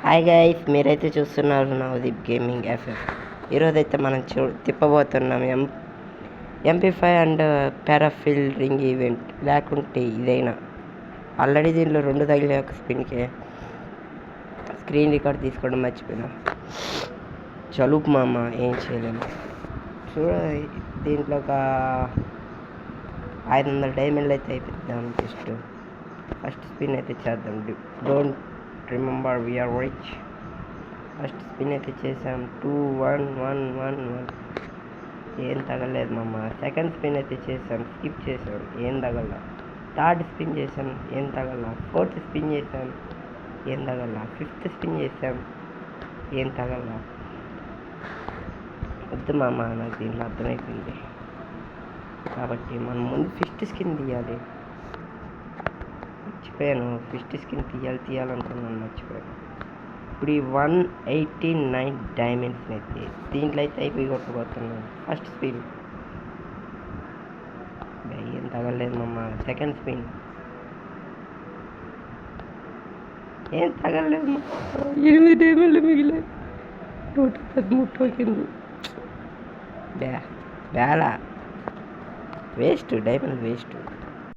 Hi guys, మీరైతే చూస్తున్నారు Navdeep gaming FF. ఈరోజు అయితే మనం తిప్పబోతున్నాం MP5 అండ్ పారాఫిల్ రింగ్ ఈవెంట్. లేకుంటే ఇదైనా ఆల్రెడీ దీంట్లో 2 తగిలే ఒక స్పిన్కే స్క్రీన్ రికార్డ్ తీసుకోవడం మర్చిపోయినా. చలుపు మామ, ఏం చేయలేము. చూడ దీంట్లో ఒక 500 డైమండ్లు అయితే అయిపోద్దాం. ఫస్ట్ స్పిన్ అయితే చేద్దాం. Don't remember we are rich. First spin అయితే చేసాం. 2 1 1 1 1 ఏం తగలేదు మామ. సెకండ్ స్పిన్ అయితే చేసాం, స్కిప్ చేసాం, ఏం తగల. థర్డ్ స్పిన్ చేసాం, ఏం తగల. ఫోర్త్ స్పిన్ చేసాం, ఏం తగల. ఫిఫ్త్ స్పిన్ చేసాం, ఏం తగల. వద్దు మామ, నాకు దీంట్లో అర్థమైపోయింది. కాబట్టి మనం ముందు ఫిఫ్త్ స్కిన్ తీయాలి. మర్చిపోయాను, ఫిఫ్త్ స్కిన్ తీయాలనుకున్నాను, మర్చిపోయాను. ఇప్పుడు ఈ 189 డైమండ్స్ అయితే దీంట్లో అయితే అయిపోయి కొట్టుకుపోతున్నాను. ఫస్ట్ స్పిన్ ఏం తగలేదు మమ్మ. సెకండ్ స్పిన్ ఏం తగలేదు. 8 డైమండ్లు మిగిలాయి. 113 టోకెన్లు. Bela waste, diamond waste.